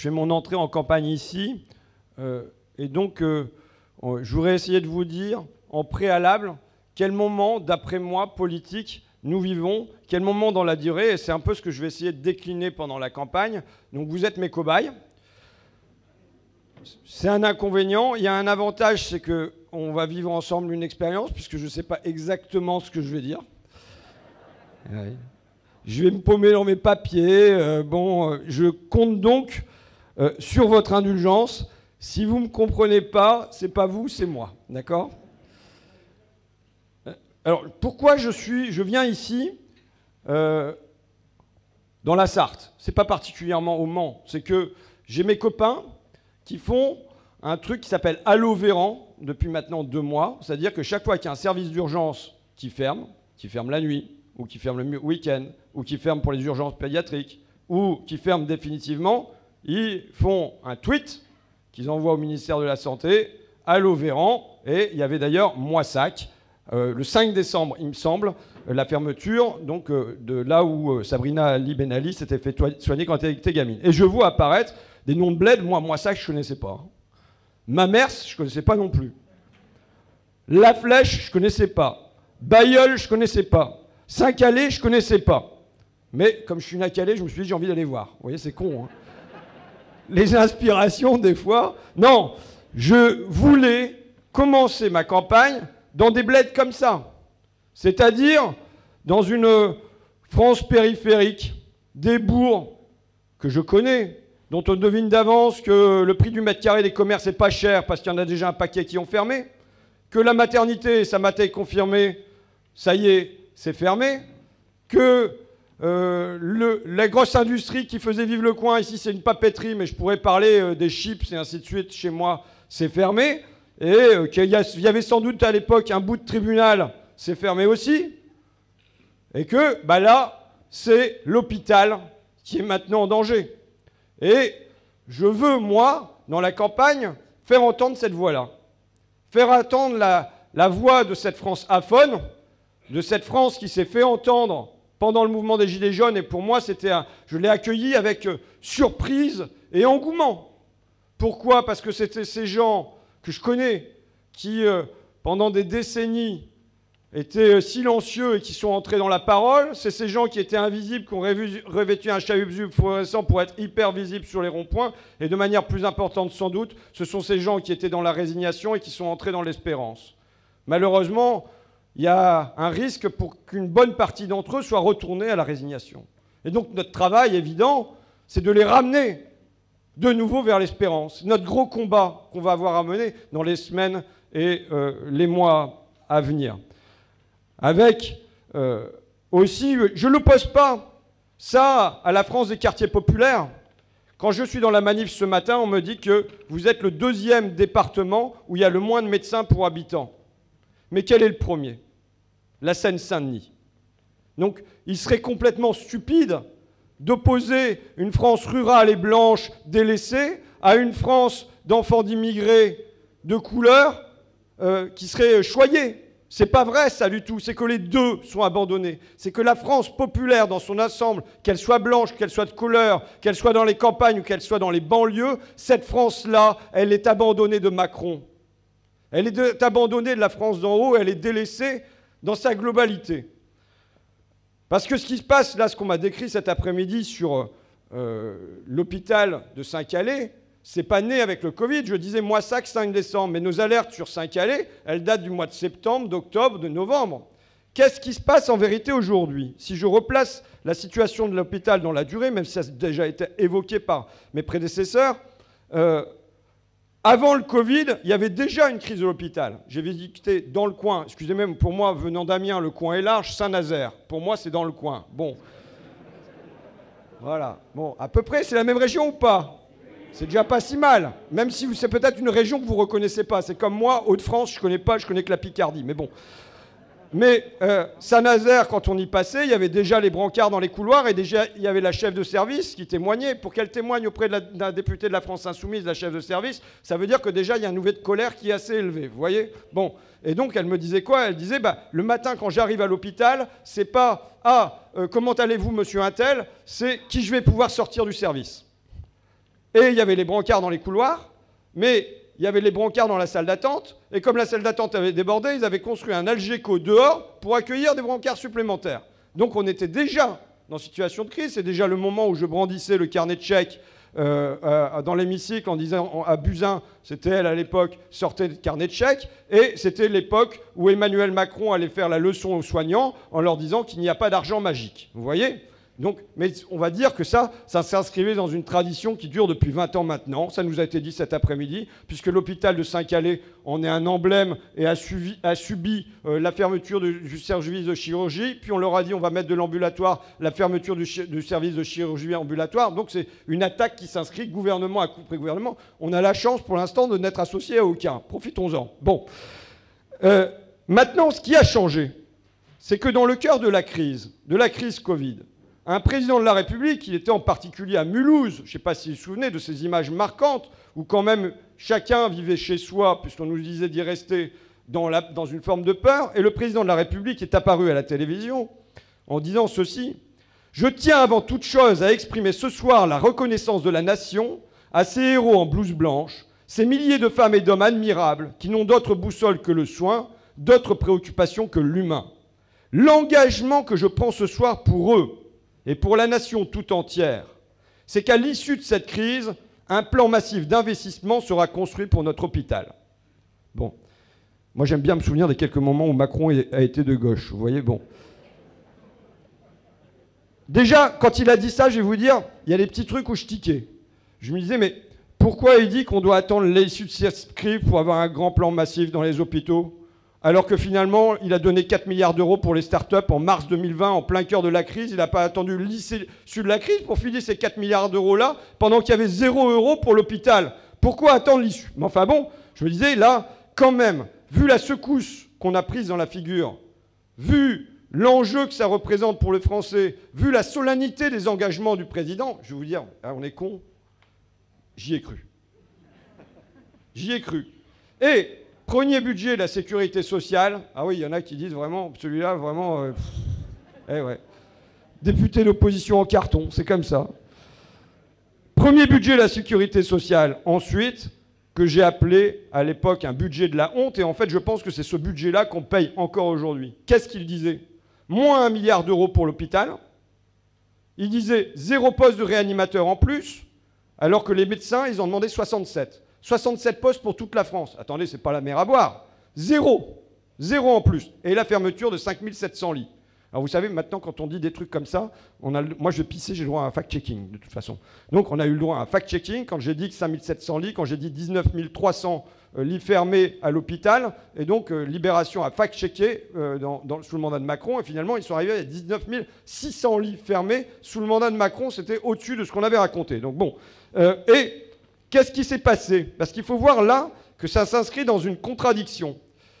je fais mon entrée en campagne ici. Et donc, je voudrais essayer de vous dire, en préalable, quel moment, d'après moi, politique, nous vivons, quel moment dans la durée, et c'est un peu ce que je vais essayer de décliner pendant la campagne. Donc, vous êtes mes cobayes. C'est un inconvénient. Il y a un avantage, c'est qu'on va vivre ensemble une expérience, puisque je ne sais pas exactement ce que je vais dire. Ouais. Je vais me paumer dans mes papiers. Je compte donc sur votre indulgence. Si vous ne me comprenez pas, c'est pas vous, c'est moi. D'accord ? Alors, pourquoi je viens ici, dans la Sarthe ? C'est pas particulièrement au Mans. C'est que j'ai mes copains qui font un truc qui s'appelle Allo Véran depuis maintenant 2 mois. C'est-à-dire que chaque fois qu'il y a un service d'urgence qui ferme la nuit, ou qui ferme le week-end, ou qui ferme pour les urgences pédiatriques, ou qui ferme définitivement, ils font un tweet qu'ils envoient au ministère de la Santé, Allo Véran, et il y avait d'ailleurs Moissac, le 5 décembre, il me semble, la fermeture donc, de là où Sabrina Ali Ben Ali s'était fait soigner quand elle était gamine. Et je vois apparaître des noms de bled, Moissac, je ne connaissais pas. Mamers, je ne connaissais pas non plus. La Flèche, je ne connaissais pas. Bailleul, je ne connaissais pas. Saint-Calais, je ne connaissais pas. Mais comme je suis né à Calais, je me suis dit j'ai envie d'aller voir. Vous voyez, c'est con, hein. Les inspirations, des fois. Non, je voulais commencer ma campagne dans des bleds comme ça. C'est-à-dire dans une France périphérique, des bourgs que je connais, dont on devine d'avance que le prix du mètre carré des commerces n'est pas cher parce qu'il y en a déjà un paquet qui ont fermé, que la maternité, ça m'a été confirmé, ça y est, c'est fermé, que la grosse industrie qui faisait vivre le coin, ici c'est une papeterie, mais je pourrais parler des chips et ainsi de suite, chez moi c'est fermé, et qu'il y avait sans doute à l'époque un bout de tribunal, c'est fermé aussi, et que là, c'est l'hôpital qui est maintenant en danger. Et je veux, moi, dans la campagne, faire entendre cette voix-là, faire entendre la voix de cette France aphone, de cette France qui s'est fait entendre pendant le mouvement des Gilets jaunes, et pour moi, je l'ai accueilli avec surprise et engouement. Pourquoi ? Parce que c'était ces gens que je connais, qui, pendant des décennies, étaient silencieux et qui sont entrés dans la parole. C'est ces gens qui étaient invisibles, qui ont revêtu un chahut fluorescent pour être hyper visibles sur les ronds-points. Et de manière plus importante, sans doute, ce sont ces gens qui étaient dans la résignation et qui sont entrés dans l'espérance. Malheureusement, il y a un risque pour qu'une bonne partie d'entre eux soit retournée à la résignation. Et donc notre travail, évident, c'est de les ramener de nouveau vers l'espérance. Notre gros combat qu'on va avoir à mener dans les semaines et les mois à venir. Avec aussi, je ne l'oppose pas, ça à la France des quartiers populaires. Quand je suis dans la manif ce matin, on me dit que vous êtes le 2e département où il y a le moins de médecins pour habitants. Mais quel est le premier ? La Seine-Saint-Denis. Donc il serait complètement stupide d'opposer une France rurale et blanche délaissée à une France d'enfants d'immigrés de couleur qui serait choyée. C'est pas vrai ça du tout, c'est que les deux sont abandonnés. C'est que la France populaire dans son ensemble, qu'elle soit blanche, qu'elle soit de couleur, qu'elle soit dans les campagnes ou qu'elle soit dans les banlieues, cette France-là, elle est abandonnée de Macron. Elle est abandonnée de la France d'en haut, elle est délaissée dans sa globalité. Parce que ce qui se passe là, ce qu'on m'a décrit cet après-midi sur l'hôpital de Saint-Calais, c'est pas né avec le Covid. Je disais Moissac 5 décembre, mais nos alertes sur Saint-Calais, elles datent du mois de septembre, d'octobre, de novembre. Qu'est-ce qui se passe en vérité aujourd'hui ? Si je replace la situation de l'hôpital dans la durée, même si ça a déjà été évoqué par mes prédécesseurs, avant le Covid, il y avait déjà une crise de l'hôpital. J'ai visité dans le coin, excusez-moi, pour moi, venant d'Amiens, le coin est large, Saint-Nazaire. Pour moi, c'est dans le coin. Bon. Voilà. Bon, à peu près, c'est la même région ou pas ? C'est déjà pas si mal, même si c'est peut-être une région que vous ne reconnaissez pas. C'est comme moi, Hauts-de-France, je ne connais pas, je connais que la Picardie, mais bon. Mais Saint-Nazaire, quand on y passait, il y avait déjà les brancards dans les couloirs et déjà il y avait la chef de service qui témoignait. Pour qu'elle témoigne auprès d'un député de la France Insoumise, la chef de service, ça veut dire que déjà il y a un niveau de colère qui est assez élevé, vous voyez ? Bon, et donc elle me disait quoi ? Elle disait, le matin quand j'arrive à l'hôpital, c'est pas « Ah, comment allez-vous, monsieur Untel ?» c'est « Qui je vais pouvoir sortir du service ?» Et il y avait les brancards dans les couloirs, mais il y avait les brancards dans la salle d'attente. Et comme la salle d'attente avait débordé, ils avaient construit un Algeco dehors pour accueillir des brancards supplémentaires. Donc on était déjà dans situation de crise. C'est déjà le moment où je brandissais le carnet de chèques dans l'hémicycle en disant à Buzyn, c'était elle à l'époque, sortait le carnet de chèques. Et c'était l'époque où Emmanuel Macron allait faire la leçon aux soignants en leur disant qu'il n'y a pas d'argent magique. Vous voyez ? Donc, mais on va dire que ça s'inscrivait dans une tradition qui dure depuis 20 ans maintenant. Ça nous a été dit cet après-midi, puisque l'hôpital de Saint-Calais en est un emblème et a subi la fermeture du service de chirurgie. Puis on leur a dit on va mettre de l'ambulatoire, la fermeture du service de chirurgie ambulatoire. Donc c'est une attaque qui s'inscrit gouvernement après gouvernement. On a la chance pour l'instant de n'être associé à aucun. Profitons-en. Bon. Maintenant, ce qui a changé, c'est que dans le cœur de la crise Covid, un président de la République, il était en particulier à Mulhouse, je ne sais pas si vous vous souvenez de ces images marquantes, où quand même chacun vivait chez soi, puisqu'on nous disait d'y rester dans une forme de peur, et le président de la République est apparu à la télévision en disant ceci: « Je tiens avant toute chose à exprimer ce soir la reconnaissance de la nation à ces héros en blouse blanche, ces milliers de femmes et d'hommes admirables qui n'ont d'autre boussole que le soin, d'autres préoccupations que l'humain. L'engagement que je prends ce soir pour eux, et pour la nation tout entière, c'est qu'à l'issue de cette crise, un plan massif d'investissement sera construit pour notre hôpital. » Bon, moi j'aime bien me souvenir des quelques moments où Macron a été de gauche, vous voyez, bon. Déjà, quand il a dit ça, je vais vous dire, il y a des petits trucs où je tiquais. Je me disais, mais pourquoi il dit qu'on doit attendre l'issue de cette crise pour avoir un grand plan massif dans les hôpitaux ? Alors que finalement, il a donné 4 milliards d'euros pour les start-up en mars 2020, en plein cœur de la crise. Il n'a pas attendu l'issue de la crise pour filer ces 4 milliards d'euros-là, pendant qu'il y avait 0 € pour l'hôpital. Pourquoi attendre l'issue ? Mais enfin bon, je me disais, là, quand même, vu la secousse qu'on a prise dans la figure, vu l'enjeu que ça représente pour le Français, vu la solennité des engagements du président, je vais vous dire, ah, on est con, j'y ai cru. J'y ai cru. Et premier budget de la sécurité sociale. Ah oui, il y en a qui disent vraiment, celui-là, vraiment... Eh ouais. Député d'opposition en carton, c'est comme ça. Premier budget de la sécurité sociale. Ensuite, que j'ai appelé à l'époque un budget de la honte. Et en fait, je pense que c'est ce budget-là qu'on paye encore aujourd'hui. Qu'est-ce qu'il disait ? Moins 1 milliard d'euros pour l'hôpital. Il disait 0 poste de réanimateur en plus, alors que les médecins, ils en demandaient 67. 67 postes pour toute la France. Attendez, c'est pas la mer à boire. 0. 0 en plus. Et la fermeture de 5700 lits. Alors vous savez, maintenant, quand on dit des trucs comme ça, moi je vais pisser, j'ai le droit à un fact-checking, de toute façon. Donc on a eu le droit à un fact-checking quand j'ai dit que 5700 lits, quand j'ai dit 19 300 lits fermés à l'hôpital, et donc Libération a fact-checké sous le mandat de Macron, et finalement ils sont arrivés à 19 600 lits fermés sous le mandat de Macron, c'était au-dessus de ce qu'on avait raconté. Donc bon, et qu'est-ce qui s'est passé ? Parce qu'il faut voir là que ça s'inscrit dans une contradiction.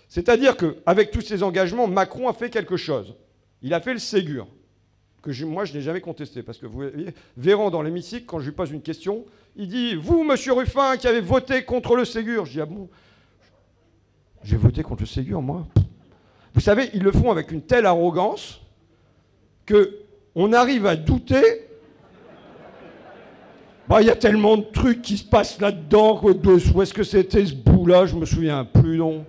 C'est-à-dire qu'avec tous ces engagements, Macron a fait quelque chose. Il a fait le Ségur, que moi je n'ai jamais contesté. Parce que vous voyez, Véran dans l'hémicycle, quand je lui pose une question, il dit « Vous, monsieur Ruffin, qui avez voté contre le Ségur ?» Je dis « Ah bon ? J'ai voté contre le Ségur, moi ?» Vous savez, ils le font avec une telle arrogance qu'on arrive à douter. Il y a tellement de trucs qui se passent là-dedans. Où est-ce que c'était ce bout-là ? Je me souviens plus, non.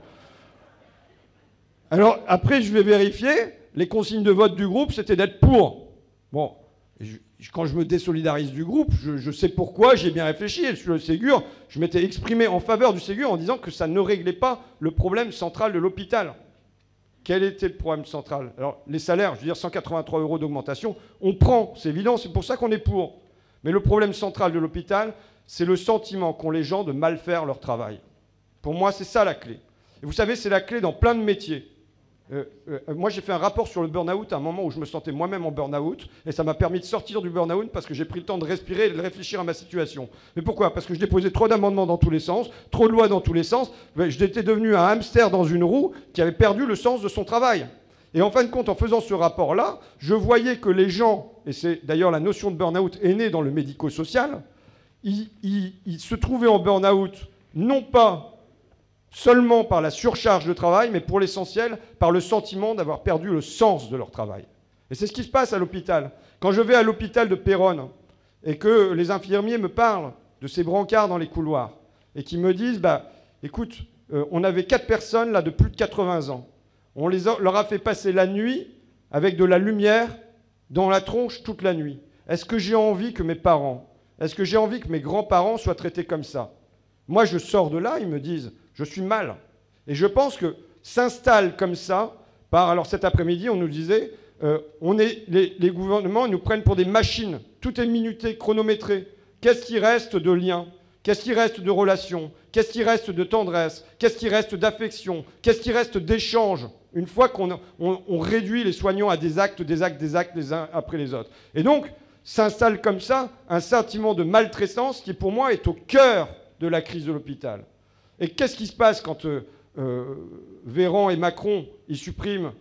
Alors, après, je vais vérifier. Les consignes de vote du groupe, c'était d'être pour. Bon, quand je me désolidarise du groupe, je sais pourquoi, j'ai bien réfléchi. Et sur le Ségur, je m'étais exprimé en faveur du Ségur en disant que ça ne réglait pas le problème central de l'hôpital. Quel était le problème central ? Alors, les salaires, je veux dire 183 € d'augmentation, on prend, c'est évident, c'est pour ça qu'on est pour. Mais le problème central de l'hôpital, c'est le sentiment qu'ont les gens de mal faire leur travail. Pour moi, c'est ça la clé. Et vous savez, c'est la clé dans plein de métiers. Moi, j'ai fait un rapport sur le burn-out à un moment où je me sentais moi-même en burn-out, et ça m'a permis de sortir du burn-out parce que j'ai pris le temps de respirer et de réfléchir à ma situation. Mais pourquoi ? Parce que je déposais trop d'amendements dans tous les sens, trop de lois dans tous les sens. J'étais devenu un hamster dans une roue qui avait perdu le sens de son travail. Et en fin de compte, en faisant ce rapport-là, je voyais que les gens, et c'est d'ailleurs la notion de burn-out est née dans le médico-social, ils se trouvaient en burn-out non pas seulement par la surcharge de travail, mais pour l'essentiel, par le sentiment d'avoir perdu le sens de leur travail. Et c'est ce qui se passe à l'hôpital. Quand je vais à l'hôpital de Péronne et que les infirmiers me parlent de ces brancards dans les couloirs et qui me disent, bah, écoute, on avait 4 personnes là de plus de 80 ans. On leur a fait passer la nuit avec de la lumière dans la tronche toute la nuit. Est-ce que j'ai envie que mes parents, est-ce que j'ai envie que mes grands-parents soient traités comme ça? Moi, je sors de là, ils me disent, je suis mal. Et je pense que s'installe comme ça, alors cet après-midi, on nous disait, les gouvernements nous prennent pour des machines. Tout est minuté, chronométré. Qu'est-ce qui reste de lien? Qu'est-ce qui reste de relation? Qu'est-ce qui reste de tendresse? Qu'est-ce qui reste d'affection? Qu'est-ce qui reste d'échange? Une fois qu'on réduit les soignants à des actes les uns après les autres. Et donc, s'installe comme ça un sentiment de maltraitance qui, pour moi, est au cœur de la crise de l'hôpital. Et qu'est-ce qui se passe quand Véran et Macron, ils suppriment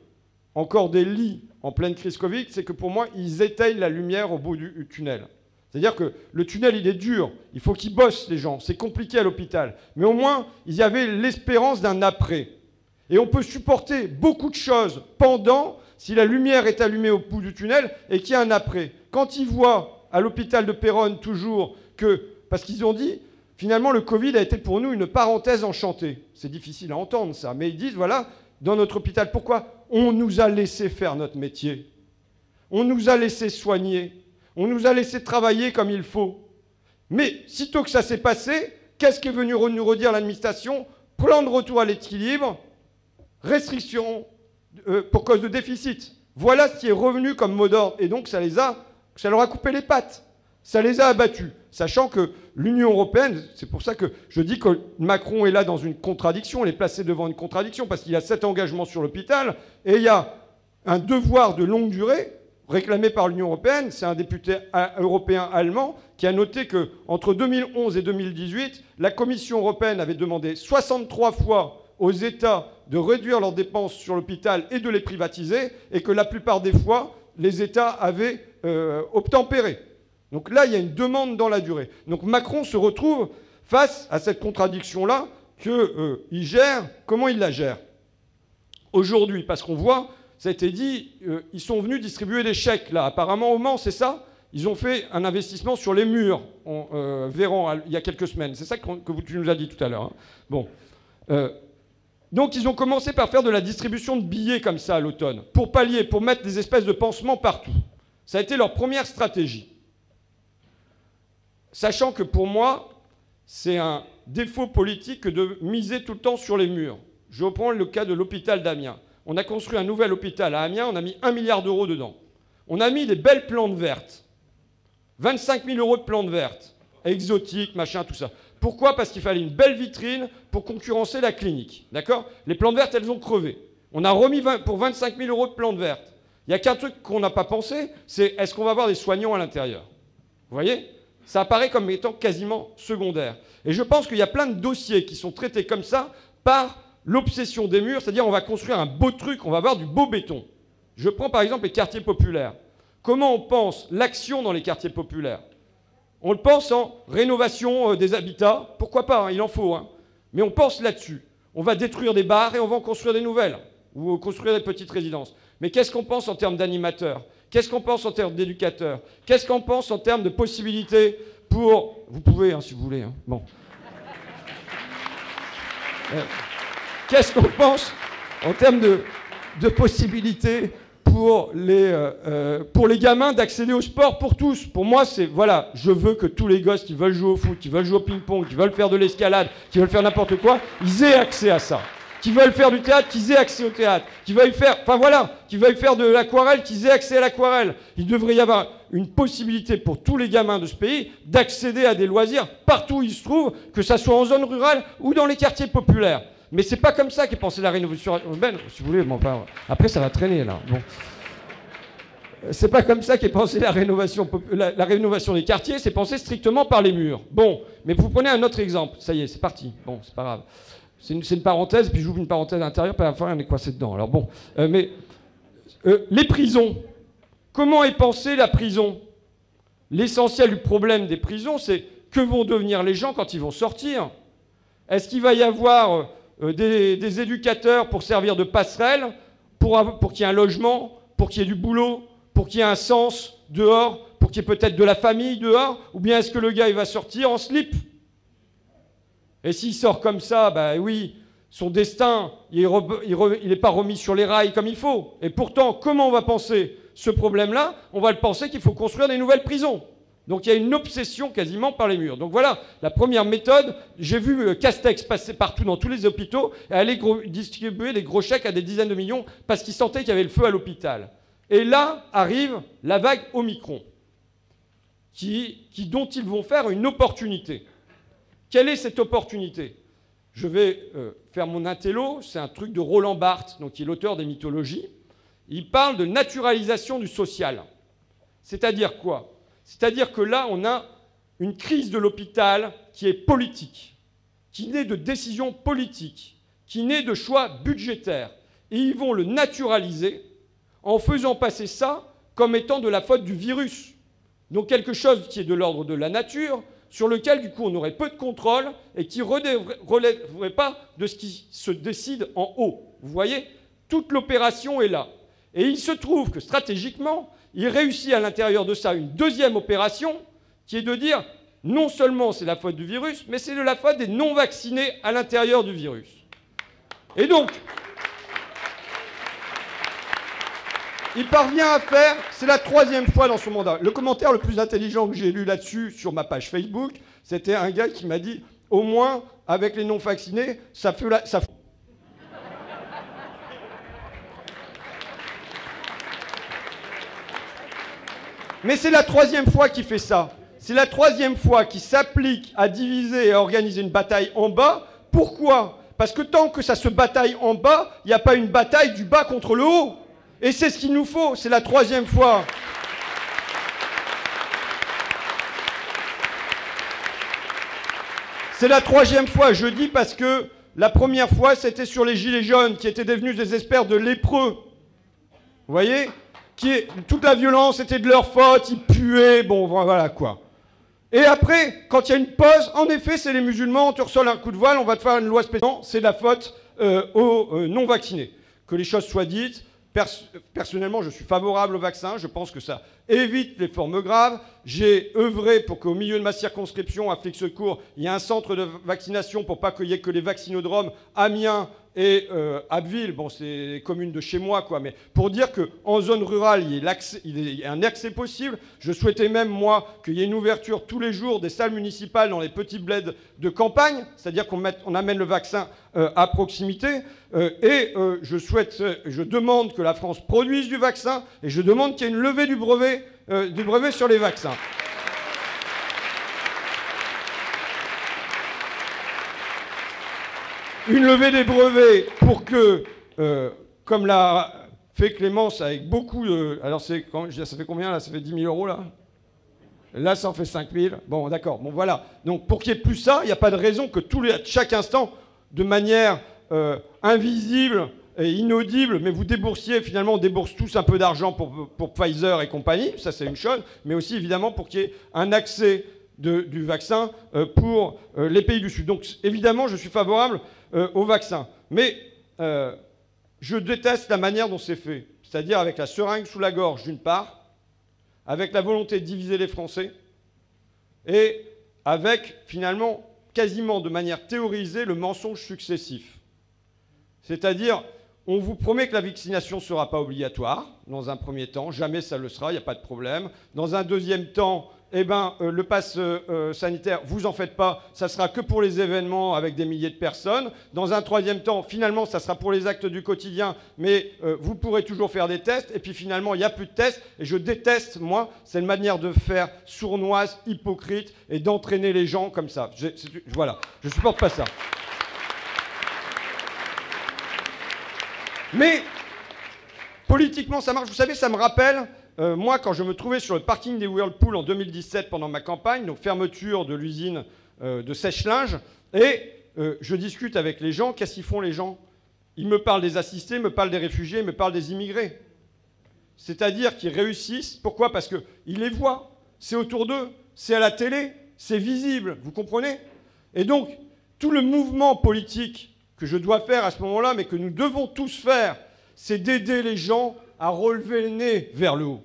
encore des lits en pleine crise Covid? C'est que pour moi, ils éteignent la lumière au bout du tunnel. C'est-à-dire que le tunnel, il est dur. Il faut qu'ils bossent, les gens. C'est compliqué à l'hôpital. Mais au moins, il y avait l'espérance d'un après. Et on peut supporter beaucoup de choses pendant, si la lumière est allumée au bout du tunnel, et qu'il y a un après. Quand ils voient à l'hôpital de Péronne toujours que... Parce qu'ils ont dit, finalement, le Covid a été pour nous une parenthèse enchantée. C'est difficile à entendre, ça. Mais ils disent, voilà, dans notre hôpital, pourquoi? On nous a laissé faire notre métier. On nous a laissé soigner. On nous a laissé travailler comme il faut. Mais sitôt que ça s'est passé, qu'est-ce qui est venu nous redire l'administration? Plan de retour à l'équilibre, restriction pour cause de déficit. Voilà ce qui est revenu comme mot d'ordre. Et donc ça leur a coupé les pattes. Ça les a abattus. Sachant que l'Union européenne, c'est pour ça que je dis que Macron est là dans une contradiction, il est placé devant une contradiction, parce qu'il y a cet engagement sur l'hôpital, et il y a un devoir de longue durée réclamé par l'Union européenne. C'est un député européen allemand qui a noté qu'entre 2011 et 2018, la Commission européenne avait demandé 63 fois aux États de réduire leurs dépenses sur l'hôpital et de les privatiser, et que la plupart des fois, les États avaient obtempéré. Donc là, il y a une demande dans la durée. Donc Macron se retrouve face à cette contradiction-là qu'il gère. Comment il la gère aujourd'hui? Parce qu'on voit, ça a été dit, ils sont venus distribuer des chèques, là, apparemment au Mans, c'est ça? Ils ont fait un investissement sur les murs, Véran, il y a quelques semaines. C'est ça que tu nous as dit tout à l'heure. Hein. Bon. Donc ils ont commencé par faire de la distribution de billets comme ça à l'automne, pour pallier, pour mettre des espèces de pansements partout. Ça a été leur première stratégie. Sachant que pour moi, c'est un défaut politique de miser tout le temps sur les murs. Je reprends le cas de l'hôpital d'Amiens. On a construit un nouvel hôpital à Amiens, on a mis 1 milliard d'euros dedans. On a mis des belles plantes vertes. 25 000 euros de plantes vertes. Exotiques, machin, tout ça. Pourquoi? Parce qu'il fallait une belle vitrine pour concurrencer la clinique. D'accord? Les plantes vertes, elles ont crevé. On a remis pour 25 000 euros de plantes vertes. Il n'y a qu'un truc qu'on n'a pas pensé, c'est est-ce qu'on va avoir des soignants à l'intérieur? Vous voyez? Ça apparaît comme étant quasiment secondaire. Et je pense qu'il y a plein de dossiers qui sont traités comme ça par l'obsession des murs, c'est-à-dire on va construire un beau truc, on va avoir du beau béton. Je prends par exemple les quartiers populaires. Comment on pense l'action dans les quartiers populaires? On le pense en rénovation des habitats, pourquoi pas, hein, il en faut, hein. Mais on pense là-dessus. On va détruire des bars et on va en construire des nouvelles, ou construire des petites résidences. Mais qu'est-ce qu'on pense en termes d'animateurs? Qu'est-ce qu'on pense en termes d'éducateurs? Qu'est-ce qu'on pense en termes de possibilités pour... Vous pouvez, hein, si vous voulez. Hein. Bon. Qu'est-ce qu'on pense en termes de possibilités pour les gamins d'accéder au sport pour tous? Pour moi, c'est... Voilà, je veux que tous les gosses qui veulent jouer au foot, qui veulent jouer au ping-pong, qui veulent faire de l'escalade, qui veulent faire n'importe quoi, ils aient accès à ça. Qui veulent faire du théâtre, qu'ils aient accès au théâtre. Qui veuillent faire... Enfin voilà, qui veuillent faire de l'aquarelle, qu'ils aient accès à l'aquarelle. Il devrait y avoir une possibilité pour tous les gamins de ce pays d'accéder à des loisirs partout où ils se trouvent, que ça soit en zone rurale ou dans les quartiers populaires. Mais c'est pas comme ça qu'est pensée la rénovation urbaine. Si vous voulez, bon, après ça va traîner là. Bon. C'est pas comme ça qu'est pensée la rénovation des quartiers, c'est pensé strictement par les murs. Bon, mais vous prenez un autre exemple. Ça y est, c'est parti. Bon, c'est pas grave. C'est une parenthèse, puis j'ouvre une parenthèse à l'intérieur, puis à la fin, on est coincé dedans. Alors bon, les prisons. Comment est pensée la prison? L'essentiel du problème des prisons, c'est que vont devenir les gens quand ils vont sortir? Est-ce qu'il va y avoir des éducateurs pour servir de passerelle, pour qu'il y ait un logement, pour qu'il y ait du boulot, pour qu'il y ait un sens dehors, pour pour qu'il y ait peut-être de la famille dehors, ou bien est-ce que le gars il va sortir en slip? Et s'il sort comme ça, bah oui, son destin, il n'est pas remis sur les rails comme il faut. Et pourtant, comment on va penser ce problème-là? On va le penser qu'il faut construire des nouvelles prisons. Donc il y a une obsession quasiment par les murs. Donc voilà, la première méthode, j'ai vu Castex passer partout dans tous les hôpitaux et aller distribuer des gros chèques à des dizaines de millions parce qu'il sentait qu'il y avait le feu à l'hôpital. Et là arrive la vague Omicron, dont ils vont faire une opportunité. Quelle est cette opportunité? Je vais faire mon intello, c'est un truc de Roland Barthes, donc qui est l'auteur des mythologies. Il parle de naturalisation du social. C'est-à-dire quoi? C'est-à-dire que là, on a une crise de l'hôpital qui est politique, qui naît de décisions politiques, qui naît de choix budgétaires. Et ils vont le naturaliser en faisant passer ça comme étant de la faute du virus. Donc quelque chose qui est de l'ordre de la nature, sur lequel, du coup, on aurait peu de contrôle et qui ne relèverait pas de ce qui se décide en haut. Vous voyez? Toute l'opération est là. Et il se trouve que, stratégiquement, il réussit à l'intérieur de ça une deuxième opération qui est de dire non seulement c'est la faute du virus, mais c'est de la faute des non-vaccinés à l'intérieur du virus. Et donc, il parvient à faire, c'est la 3e fois dans son mandat. Le commentaire le plus intelligent que j'ai lu là-dessus sur ma page Facebook, c'était un gars qui m'a dit « Au moins, avec les non-vaccinés, ça fait la... » Mais c'est la 3e fois qu'il fait ça. C'est la 3e fois qu'il s'applique à diviser et à organiser une bataille en bas. Pourquoi? Parce que tant que ça se bataille en bas, il n'y a pas une bataille du bas contre le haut. Et c'est ce qu'il nous faut. C'est la 3e fois. C'est la 3e fois, je dis, parce que la première fois, c'était sur les gilets jaunes qui étaient devenus des espèces de lépreux. Vous voyez? Toute la violence était de leur faute, ils puaient, bon, voilà quoi. Et après, quand il y a une pause, en effet, c'est les musulmans, on te reçoit un coup de voile, on va te faire une loi spéciale. C'est de la faute aux non-vaccinés. Que les choses soient dites, personnellement, je suis favorable au vaccin, je pense que ça évite les formes graves. J'ai œuvré pour qu'au milieu de ma circonscription, à Flix-Secours, il y ait un centre de vaccination pour pas qu'il y ait que les vaccinodromes Amiens et Abbeville, bon, c'est les communes de chez moi, quoi, mais pour dire qu'en zone rurale, il y a un accès possible. Je souhaitais même, moi, qu'il y ait une ouverture tous les jours des salles municipales dans les petits bleds de campagne, c'est-à-dire qu'on amène le vaccin à proximité. Je demande que la France produise du vaccin et je demande qu'il y ait une levée du brevet sur les vaccins. Une levée des brevets pour que, comme l'a fait Clémence avec beaucoup de... Alors, ça fait combien là? Ça fait 10 000 euros là? Là, ça en fait 5 000. Bon, d'accord. Bon, voilà. Donc, pour qu'il n'y ait plus ça, il n'y a pas de raison que chaque instant, de manière invisible et inaudible, mais vous déboursiez, finalement, on débourse tous un peu d'argent pour Pfizer et compagnie. Ça, c'est une chose. Mais aussi, évidemment, pour qu'il y ait un accès du vaccin pour les pays du Sud. Donc, évidemment, je suis favorable au vaccin. Mais je déteste la manière dont c'est fait. C'est-à-dire avec la seringue sous la gorge, d'une part, avec la volonté de diviser les Français, et avec, finalement, quasiment de manière théorisée, le mensonge successif. C'est-à-dire, on vous promet que la vaccination ne sera pas obligatoire, dans un premier temps. Jamais ça le sera, il n'y a pas de problème. Dans un deuxième temps, le pass sanitaire, vous en faites pas, ça sera que pour les événements avec des milliers de personnes. Dans un troisième temps, finalement, ça sera pour les actes du quotidien, mais vous pourrez toujours faire des tests. Et puis finalement, il n'y a plus de tests. Et je déteste, moi, cette manière de faire sournoise, hypocrite, et d'entraîner les gens comme ça. Voilà, je ne supporte pas ça. Mais politiquement, ça marche. Vous savez, ça me rappelle... moi, quand je me trouvais sur le parking des Whirlpool en 2017 pendant ma campagne, donc fermeture de l'usine de sèche-linge, et je discute avec les gens. Qu'est-ce qu'ils font les gens? Ils me parlent des assistés, me parlent des réfugiés, me parlent des immigrés. C'est-à-dire qu'ils réussissent. Pourquoi? Parce qu'ils les voient. C'est autour d'eux. C'est à la télé. C'est visible. Vous comprenez? Et donc, tout le mouvement politique que je dois faire à ce moment-là, mais que nous devons tous faire, c'est d'aider les gens à relever le nez vers le haut.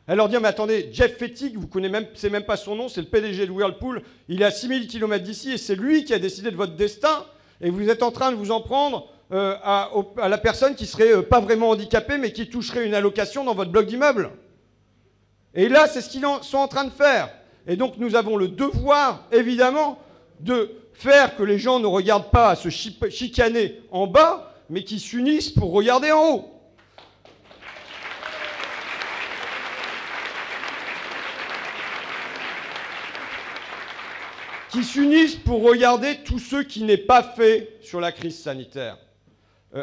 Elle leur dit, mais attendez, Jeff Fettig, vous connaissez même, c'est même pas son nom, c'est le PDG de Whirlpool, il est à 6000 km d'ici et c'est lui qui a décidé de votre destin et vous êtes en train de vous en prendre à la personne qui serait pas vraiment handicapée mais qui toucherait une allocation dans votre bloc d'immeuble. Et là, c'est ce qu'ils sont en train de faire. Et donc nous avons le devoir, évidemment, de faire que les gens ne regardent pas à se chicaner en bas, mais qu'ils s'unissent pour regarder en haut. Qui s'unissent pour regarder tout ce qui n'est pas fait sur la crise sanitaire.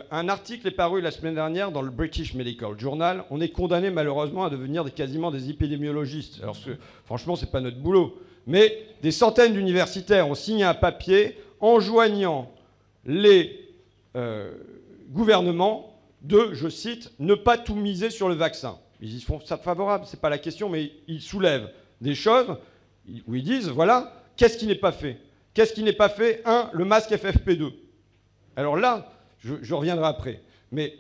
Un article est paru la semaine dernière dans le British Medical Journal. On est condamné malheureusement à devenir quasiment des épidémiologistes. Alors franchement, ce n'est pas notre boulot. Mais des centaines d'universitaires ont signé un papier enjoignant les gouvernements de, je cite, ne pas tout miser sur le vaccin. Ils y font ça favorable, ce n'est pas la question, mais ils soulèvent des choses où ils disent, voilà, qu'est-ce qui n'est pas fait? Qu'est-ce qui n'est pas fait? Le masque FFP2. Alors là, je reviendrai après. Mais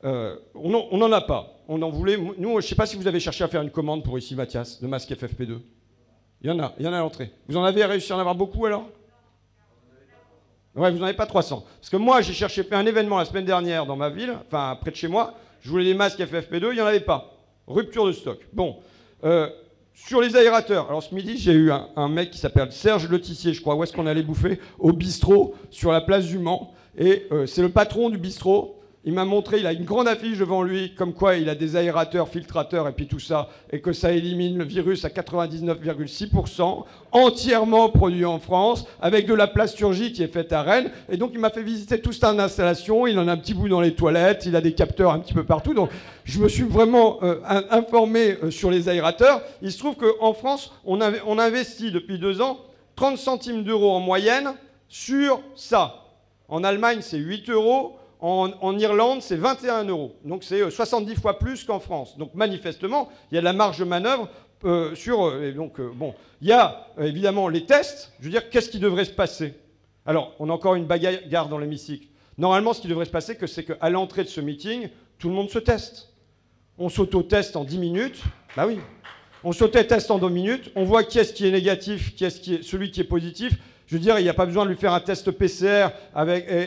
on n'en a pas. On en voulait. Nous, je ne sais pas si vous avez cherché à faire une commande pour ici, Mathias, de masque FFP2. Il y en a à l'entrée. Vous en avez réussi à en avoir beaucoup alors? Ouais, vous n'en avez pas 300. Parce que moi, j'ai cherché faire un événement la semaine dernière dans ma ville, enfin près de chez moi. Je voulais des masques FFP2, il n'y en avait pas. Rupture de stock. Bon. Sur les aérateurs, alors ce midi, j'ai eu un mec qui s'appelle Serge Letissier, je crois. Où est-ce qu'on allait bouffer? Au bistrot, sur la place du Mans. Et c'est le patron du bistrot. Il m'a montré, il a une grande affiche devant lui, comme quoi il a des aérateurs, filtrateurs et puis tout ça, et que ça élimine le virus à 99,6%, entièrement produit en France, avec de la plasturgie qui est faite à Rennes. Et donc il m'a fait visiter toute cette installation, il en a un petit bout dans les toilettes, il a des capteurs un petit peu partout. Donc je me suis vraiment informé sur les aérateurs. Il se trouve qu'en France, on investit depuis 2 ans 30 centimes d'euros en moyenne sur ça. En Allemagne, c'est 8 euros. En Irlande, c'est 21 euros. Donc c'est 70 fois plus qu'en France. Donc manifestement, il y a de la marge de manœuvre bon, il y a évidemment les tests. Je veux dire, qu'est-ce qui devrait se passer? Alors, on a encore une bagarre dans l'hémicycle. Normalement, ce qui devrait se passer, c'est qu'à l'entrée de ce meeting, tout le monde se teste. On s'auto-teste en 10 minutes. Bah oui. On s'auto-teste en 2 minutes. On voit qui est-ce qui est négatif, qui est-ce qui est celui qui est positif. Je veux dire, il n'y a pas besoin de lui faire un test PCR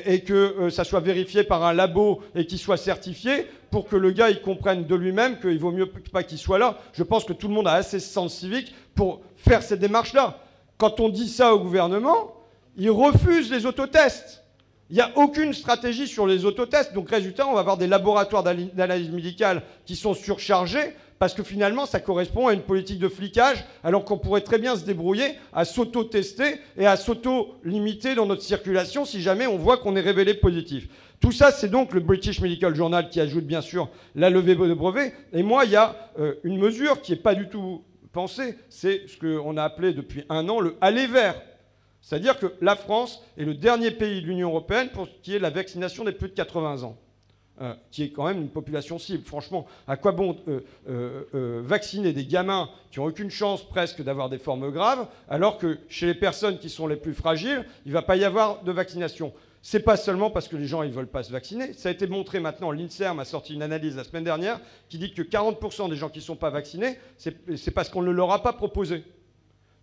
et que ça soit vérifié par un labo et qu'il soit certifié pour que le gars il comprenne de lui-même qu'il vaut mieux pas qu'il soit là. Je pense que tout le monde a assez de sens civique pour faire cette démarche-là. Quand on dit ça au gouvernement, il refuse les autotests. Il n'y a aucune stratégie sur les autotests. Donc, résultat, on va avoir des laboratoires d'analyse médicale qui sont surchargés parce que finalement, ça correspond à une politique de flicage, alors qu'on pourrait très bien se débrouiller à s'auto-tester et à s'auto-limiter dans notre circulation si jamais on voit qu'on est révélé positif. Tout ça, c'est donc le British Medical Journal qui ajoute bien sûr la levée de brevets. Et moi, il y a une mesure qui n'est pas du tout pensée, c'est ce qu'on a appelé depuis 1 an le aller vers. C'est-à-dire que la France est le dernier pays de l'Union européenne pour ce qui est la vaccination des plus de 80 ans. Qui est quand même une population cible. Franchement, à quoi bon vacciner des gamins qui n'ont aucune chance presque d'avoir des formes graves, alors que chez les personnes qui sont les plus fragiles, il ne va pas y avoir de vaccination. Ce n'est pas seulement parce que les gens ne veulent pas se vacciner. Ça a été montré maintenant, l'INSERM a sorti une analyse la semaine dernière qui dit que 40% des gens qui ne sont pas vaccinés, c'est parce qu'on ne leur a pas proposé.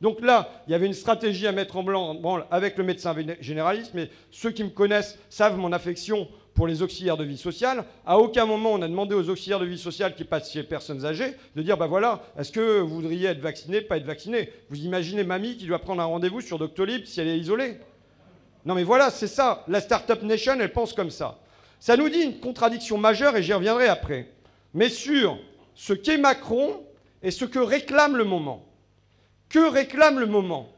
Donc là, il y avait une stratégie à mettre en branle avec le médecin généraliste, mais ceux qui me connaissent savent mon affection pour les auxiliaires de vie sociale. À aucun moment, on a demandé aux auxiliaires de vie sociale qui passent chez les personnes âgées de dire, ben voilà, est-ce que vous voudriez être vacciné, pas être vacciné? Vous imaginez mamie qui doit prendre un rendez-vous sur Doctolib si elle est isolée? Non mais voilà, c'est ça. La Startup Nation, elle pense comme ça. Ça nous dit une contradiction majeure, et j'y reviendrai après. Mais sur ce qu'est Macron et ce que réclame le moment. Que réclame le moment?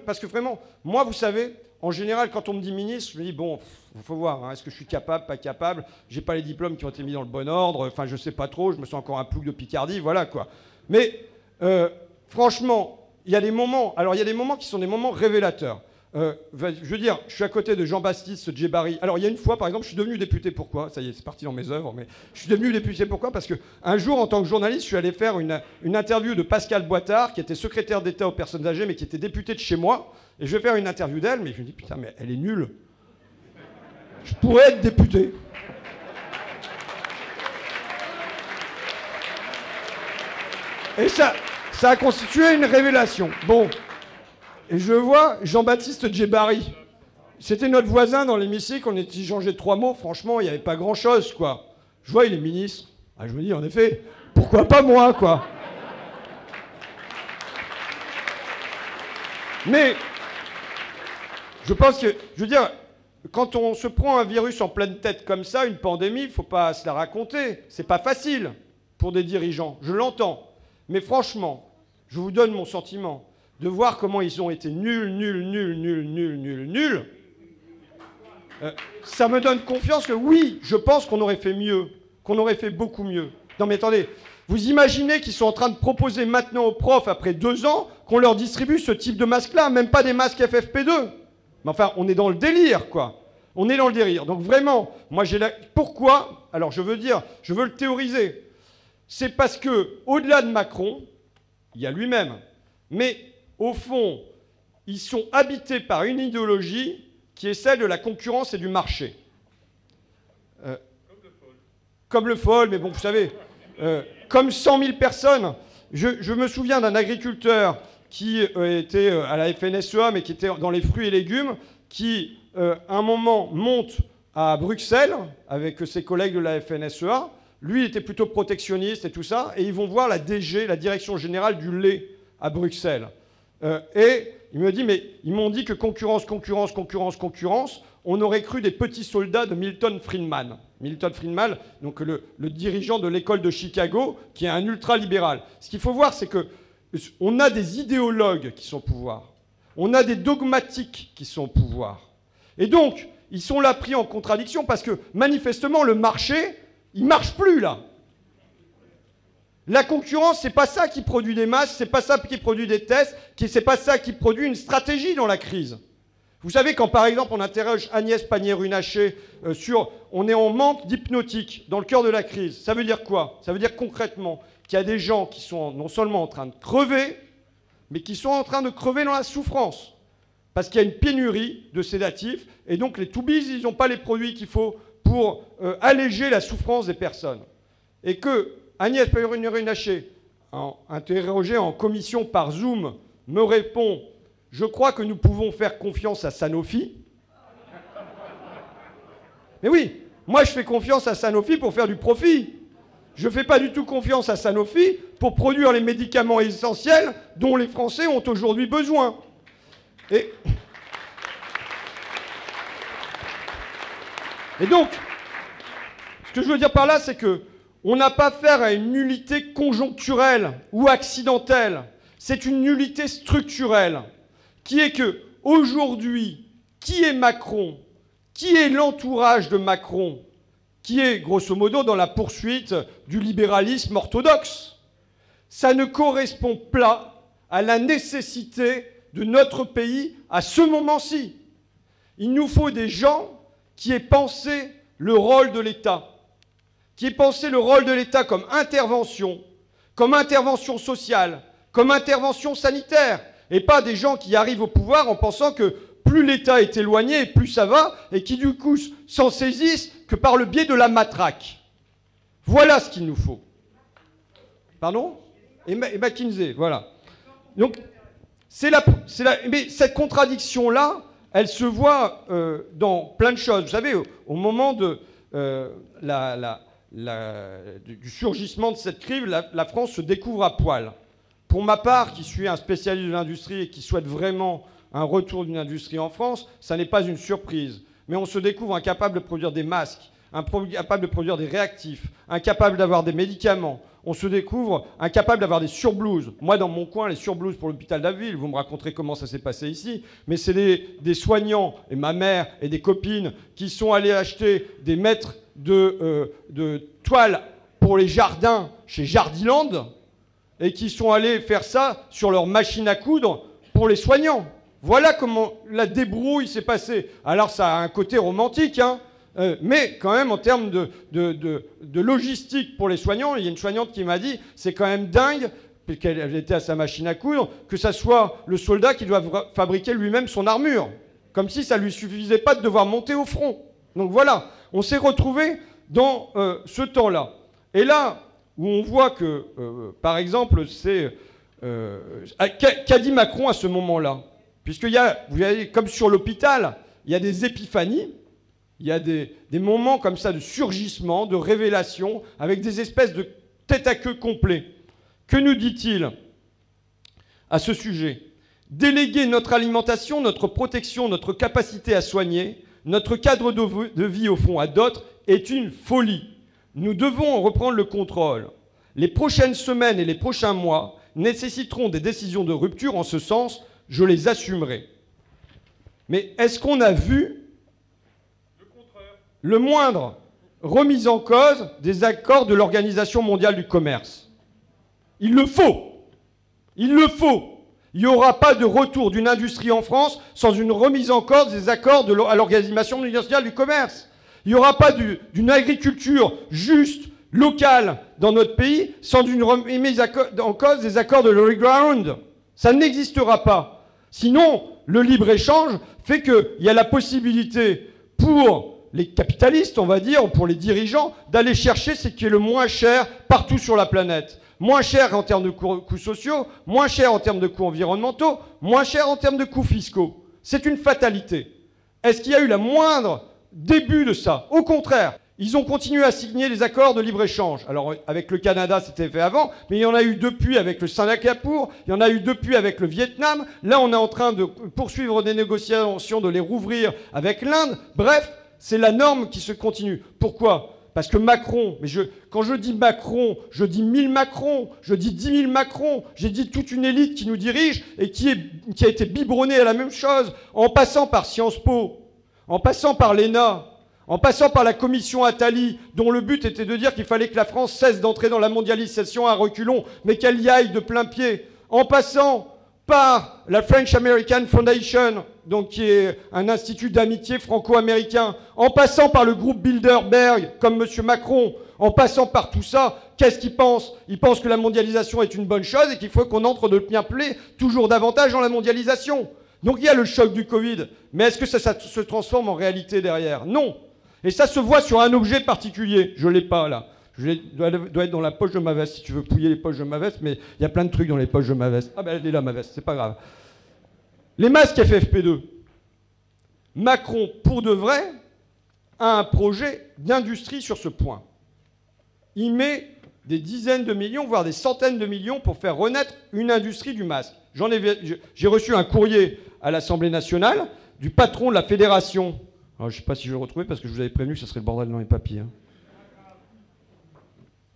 Parce que vraiment, moi, vous savez, en général, quand on me dit ministre, je me dis, bon, il faut voir, hein, est-ce que je suis capable, pas capable? J'ai pas les diplômes qui ont été mis dans le bon ordre, enfin, je sais pas trop, je me sens encore un plouc de Picardie, voilà, quoi. Mais, franchement, il y a des moments, alors il y a des moments qui sont des moments révélateurs. Je veux dire, je suis à côté de Jean-Baptiste Djebari. Alors, il y a une fois, par exemple, je suis devenu député. Pourquoi? Ça y est, c'est parti dans mes œuvres. Mais je suis devenu député. Pourquoi? Parce qu'un jour, en tant que journaliste, je suis allé faire une interview de Pascal Boitard, qui était secrétaire d'État aux personnes âgées, mais qui était députée de chez moi. Et je vais faire une interview d'elle, mais je me dis, putain, mais elle est nulle. Je pourrais être député. Et ça a constitué une révélation. Bon, et je vois Jean-Baptiste Djebari. C'était notre voisin dans l'hémicycle, on était échangé 3 mots, franchement, il n'y avait pas grand-chose, quoi. Je vois, il est ministre. Ah, je me dis, en effet, pourquoi pas moi, quoi. Mais, je pense que, je veux dire, quand on se prend un virus en pleine tête comme ça, une pandémie, il ne faut pas se la raconter. C'est pas facile pour des dirigeants, je l'entends. Mais franchement, je vous donne mon sentiment, de voir comment ils ont été nuls, ça me donne confiance que oui, je pense qu'on aurait fait mieux, qu'on aurait fait beaucoup mieux. Non mais attendez, vous imaginez qu'ils sont en train de proposer maintenant aux profs, après 2 ans, qu'on leur distribue ce type de masque-là, même pas des masques FFP2. Mais enfin, on est dans le délire, quoi. On est dans le délire. Donc vraiment, moi j'ai la... Pourquoi? Alors je veux le théoriser. C'est parce que, au-delà de Macron, il y a lui-même, mais au fond, ils sont habités par une idéologie qui est celle de la concurrence et du marché. Comme le FOL, mais bon, vous savez, comme 100 000 personnes. Je me souviens d'un agriculteur qui était à la FNSEA, mais qui était dans les fruits et légumes, qui, à un moment, monte à Bruxelles avec ses collègues de la FNSEA. Lui, il était plutôt protectionniste et tout ça, et ils vont voir la DG, la Direction Générale du Lait, à Bruxelles. Et il me dit, mais ils m'ont dit que concurrence, on aurait cru des petits soldats de Milton Friedman. Milton Friedman, donc le dirigeant de l'école de Chicago, qui est un ultra-libéral. Ce qu'il faut voir, c'est qu'on a des idéologues qui sont au pouvoir. On a des dogmatiques qui sont au pouvoir. Et donc, ils sont là pris en contradiction parce que, manifestement, le marché, il ne marche plus, là. La concurrence, c'est pas ça qui produit des masques, c'est pas ça qui produit des tests, c'est pas ça qui produit une stratégie dans la crise. Vous savez, quand par exemple on interroge Agnès Pannier-Runacher sur on est en manque d'hypnotique dans le cœur de la crise, ça veut dire quoi? Ça veut dire concrètement qu'il y a des gens qui sont non seulement en train de crever, mais qui sont en train de crever dans la souffrance. Parce qu'il y a une pénurie de sédatifs, et donc les toubis, ils n'ont pas les produits qu'il faut pour alléger la souffrance des personnes. Et que Agnès Pannier-Runacher, interrogée en commission par Zoom, me répond « Je crois que nous pouvons faire confiance à Sanofi ». Mais oui, moi je fais confiance à Sanofi pour faire du profit. Je ne fais pas du tout confiance à Sanofi pour produire les médicaments essentiels dont les Français ont aujourd'hui besoin. Et donc, ce que je veux dire par là, c'est que on n'a pas affaire à une nullité conjoncturelle ou accidentelle. C'est une nullité structurelle qui est que, aujourd'hui, qui est Macron? Qui est l'entourage de Macron? Qui est, grosso modo, dans la poursuite du libéralisme orthodoxe? Ça ne correspond pas à la nécessité de notre pays à ce moment-ci. Il nous faut des gens qui aient pensé le rôle de l'État. Qui ait pensé le rôle de l'État comme intervention sociale, comme intervention sanitaire, et pas des gens qui arrivent au pouvoir en pensant que plus l'État est éloigné, plus ça va, et qui du coup s'en saisissent que par le biais de la matraque. Voilà ce qu'il nous faut. Pardon? Et McKinsey, voilà. Donc, mais cette contradiction-là, elle se voit dans plein de choses. Vous savez, au moment de du surgissement de cette crise, la France se découvre à poil. Pour ma part, qui suis un spécialiste de l'industrie et qui souhaite vraiment un retour d'une industrie en France, ça n'est pas une surprise. Mais on se découvre incapable de produire des masques, incapable de produire des réactifs, incapable d'avoir des médicaments. On se découvre incapable d'avoir des surblouses. Moi, dans mon coin, les surblouses pour l'hôpital d'Abbeville, vous me raconterez comment ça s'est passé ici, mais c'est des soignants, et ma mère et des copines, qui sont allés acheter des mètres de toile pour les jardins chez Jardiland, et qui sont allés faire ça sur leur machine à coudre pour les soignants. Voilà comment la débrouille s'est passée. Alors ça a un côté romantique, hein, mais quand même en termes de logistique pour les soignants, il y a une soignante qui m'a dit, c'est quand même dingue, puisqu'elle était à sa machine à coudre, que ça soit le soldat qui doit fabriquer lui-même son armure. Comme si ça ne lui suffisait pas de devoir monter au front. Donc voilà, on s'est retrouvé dans ce temps-là. Et là, où on voit que, par exemple, c'est... qu'a dit Macron à ce moment-là? Puisqu'il y a, vous voyez, comme sur l'hôpital, il y a des épiphanies, il y a des moments comme ça de surgissement, de révélation, avec des espèces de tête à queue complet. Que nous dit-il à ce sujet? Déléguer notre alimentation, notre protection, notre capacité à soigner, notre cadre de vie au fond à d'autres est une folie. Nous devons en reprendre le contrôle. Les prochaines semaines et les prochains mois nécessiteront des décisions de rupture en ce sens, je les assumerai. Mais est-ce qu'on a vu le moindre remise en cause des accords de l'Organisation mondiale du commerce? Il le faut. Il le faut. Il n'y aura pas de retour d'une industrie en France sans une remise en cause des accords à l'Organisation mondiale du commerce. Il n'y aura pas d'une agriculture juste, locale, dans notre pays sans une remise en cause des accords de l'High Ground. Ça n'existera pas. Sinon, le libre-échange fait qu'il y a la possibilité pour les capitalistes, on va dire, ou pour les dirigeants, d'aller chercher ce qui est le moins cher partout sur la planète. Moins cher en termes de coûts sociaux, moins cher en termes de coûts environnementaux, moins cher en termes de coûts fiscaux. C'est une fatalité. Est-ce qu'il y a eu le moindre début de ça? Au contraire, ils ont continué à signer les accords de libre-échange. Alors, avec le Canada, c'était fait avant, mais il y en a eu depuis avec le Singapour, il y en a eu depuis avec le Vietnam. Là, on est en train de poursuivre des négociations, de les rouvrir avec l'Inde. Bref, c'est la norme qui se continue. Pourquoi? Parce que Macron, mais quand je dis Macron, je dis 1000 Macron, je dis 10 000 Macron, j'ai dit toute une élite qui nous dirige et qui a été biberonnée à la même chose, en passant par Sciences Po, en passant par l'ENA, en passant par la commission Attali, dont le but était de dire qu'il fallait que la France cesse d'entrer dans la mondialisation à reculons, mais qu'elle y aille de plein pied, en passant par la French American Foundation, donc qui est un institut d'amitié franco-américain, en passant par le groupe Bilderberg, comme M. Macron, en passant par tout ça, qu'est-ce qu'ils pensent? Ils pensent que la mondialisation est une bonne chose et qu'il faut qu'on entre de plein pied toujours davantage dans la mondialisation. Donc il y a le choc du Covid, mais est-ce que ça se transforme en réalité derrière? Non. Et ça se voit sur un objet particulier. Je ne l'ai pas là. Doit être dans la poche de ma veste, si tu veux pouiller les poches de ma veste, mais il y a plein de trucs dans les poches de ma veste. Ah ben elle est là ma veste, c'est pas grave. Les masques FFP2. Macron, pour de vrai, a un projet d'industrie sur ce point. Il met des dizaines de millions, voire des centaines de millions pour faire renaître une industrie du masque. J'ai reçu un courrier à l'Assemblée nationale du patron de la fédération. Alors, je ne sais pas si je vais le retrouver parce que je vous avais prévenu que ce serait le bordel dans les papiers. Hein.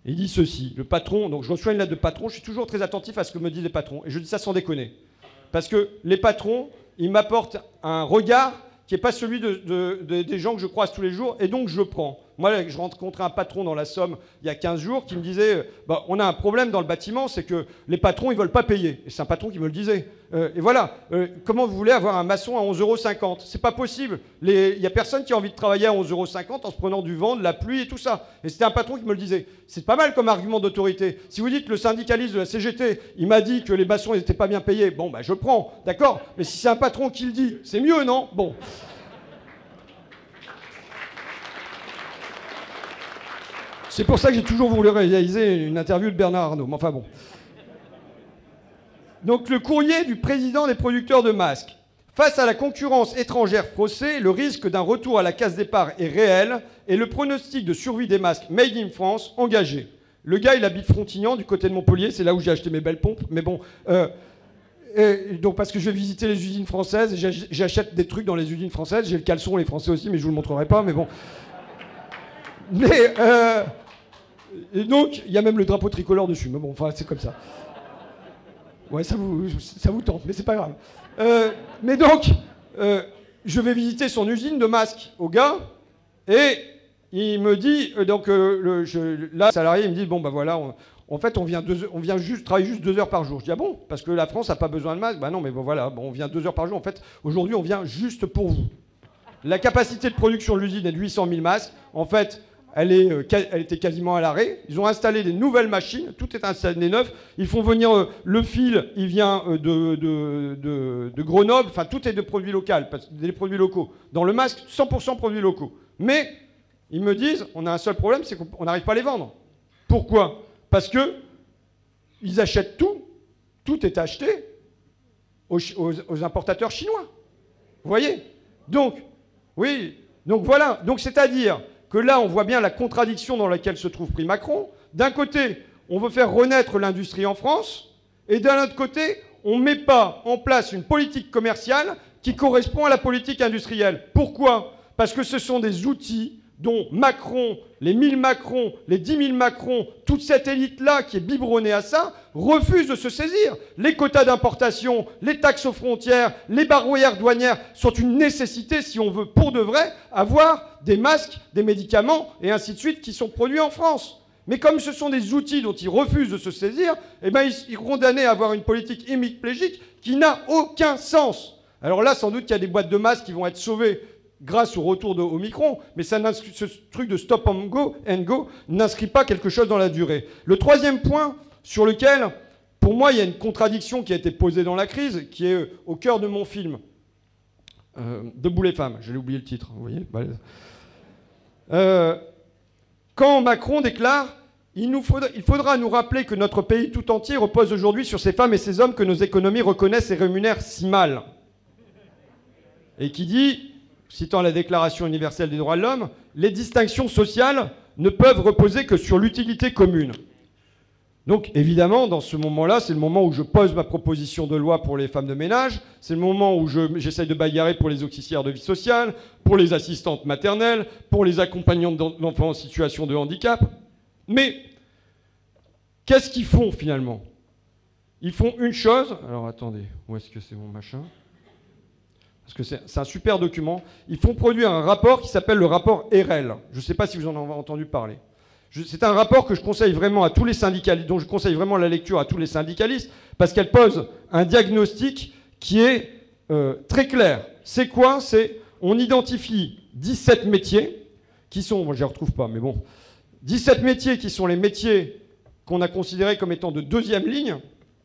Il dit ceci, le patron, donc je reçois une lettre de patron, je suis toujours très attentif à ce que me disent les patrons, et je dis ça sans déconner. Parce que les patrons, ils m'apportent un regard qui n'est pas celui des gens que je croise tous les jours, et donc je prends. Moi, je rencontrais un patron dans la Somme il y a 15 jours qui me disait on a un problème dans le bâtiment, c'est que les patrons, ils ne veulent pas payer. Et c'est un patron qui me le disait. Et voilà, comment vous voulez avoir un maçon à 11,50 €? C'est pas possible. Il n'y a personne qui a envie de travailler à 11,50 € en se prenant du vent, de la pluie et tout ça. Et c'était un patron qui me le disait. C'est pas mal comme argument d'autorité. Si vous dites le syndicaliste de la CGT, il m'a dit que les maçons n'étaient pas bien payés, bon, je prends, d'accord? Mais si c'est un patron qui le dit, c'est mieux, non? Bon. C'est pour ça que j'ai toujours voulu réaliser une interview de Bernard Arnault. Mais enfin bon. Donc le courrier du président des producteurs de masques. Face à la concurrence étrangère faussée, le risque d'un retour à la case départ est réel et le pronostic de survie des masques made in France engagé. Le gars, il habite Frontignan, du côté de Montpellier, c'est là où j'ai acheté mes belles pompes. Mais bon, donc parce que je vais visiter les usines françaises, j'achète des trucs dans les usines françaises. J'ai le caleçon, les Français aussi, mais je vous le montrerai pas. Mais bon. Mais et donc, il y a même le drapeau tricolore dessus. Mais bon, enfin, c'est comme ça. Ouais, ça vous tente, mais c'est pas grave. Mais donc, je vais visiter son usine de masques au gars, et il me dit, donc là, le salarié, il me dit, bon, voilà, en fait, on vient travailler juste 2 heures par jour. Je dis, ah bon? Parce que la France n'a pas besoin de masques? Bah non, mais bon, voilà, on vient 2 heures par jour. En fait, aujourd'hui, on vient juste pour vous. La capacité de production de l'usine est de 800 000 masques. En fait, elle était quasiment à l'arrêt. Ils ont installé des nouvelles machines, tout est installé neuf. Ils font venir le fil, il vient de Grenoble. Enfin, tout est de produits locaux, des produits locaux. Dans le masque, 100% produits locaux. Mais ils me disent, on a un seul problème, c'est qu'on n'arrive pas à les vendre. Pourquoi? Parce que ils achètent tout. Tout est acheté aux importateurs chinois. Vous voyez? Donc, oui, donc voilà. Donc c'est-à-dire que là, on voit bien la contradiction dans laquelle se trouve pris Macron. D'un côté, on veut faire renaître l'industrie en France, et d'un autre côté, on ne met pas en place une politique commerciale qui correspond à la politique industrielle. Pourquoi? Parce que ce sont des outils dont Macron, les 1000 Macron, les 10 000 Macron, toute cette élite-là qui est biberonnée à ça, refuse de se saisir. Les quotas d'importation, les taxes aux frontières, les barrières douanières sont une nécessité si on veut pour de vrai avoir des masques, des médicaments et ainsi de suite qui sont produits en France. Mais comme ce sont des outils dont ils refusent de se saisir, eh ben ils sont condamnés à avoir une politique hémiplégique qui n'a aucun sens. Alors là, sans doute qu'il y a des boîtes de masques qui vont être sauvées grâce au retour de Omicron, mais ce truc de stop and go n'inscrit pas quelque chose dans la durée. Le troisième point sur lequel, pour moi, il y a une contradiction qui a été posée dans la crise, qui est au cœur de mon film, Debout les femmes. J'ai oublié le titre, vous voyez. Quand Macron déclare « Il faudra nous rappeler que notre pays tout entier repose aujourd'hui sur ces femmes et ces hommes que nos économies reconnaissent et rémunèrent si mal. » Et qui dit, citant la Déclaration universelle des droits de l'homme, « Les distinctions sociales ne peuvent reposer que sur l'utilité commune. » Donc, évidemment, dans ce moment-là, c'est le moment où je pose ma proposition de loi pour les femmes de ménage, c'est le moment où j'essaye de bagarrer pour les auxiliaires de vie sociale, pour les assistantes maternelles, pour les accompagnantes d'enfants en situation de handicap. Mais, qu'est-ce qu'ils font, finalement? Ils font une chose... Alors, attendez, où est-ce que c'est mon machin? Parce que c'est un super document. Ils font produire un rapport qui s'appelle le rapport RL. Je ne sais pas si vous en avez entendu parler. C'est un rapport que je conseille vraiment à tous les syndicalistes, dont je conseille vraiment la lecture à tous les syndicalistes, parce qu'elle pose un diagnostic qui est très clair. C'est quoi? C'est on identifie 17 métiers qui sont, moi je ne les retrouve pas, mais bon, 17 métiers qui sont les métiers qu'on a considérés comme étant de deuxième ligne.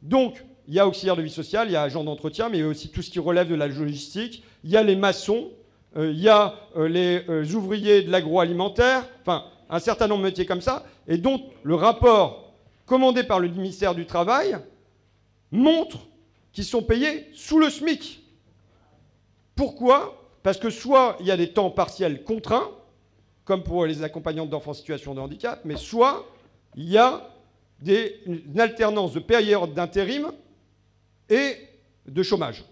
Donc, il y a auxiliaire de vie sociale, il y a agent d'entretien, mais il y a aussi tout ce qui relève de la logistique. Il y a les maçons, il y a les ouvriers de l'agroalimentaire, enfin, un certain nombre de métiers comme ça, et dont le rapport commandé par le ministère du Travail montre qu'ils sont payés sous le SMIC. Pourquoi? Parce que soit il y a des temps partiels contraints, comme pour les accompagnantes d'enfants en situation de handicap, mais soit il y a une alternance de période d'intérim et de chômage.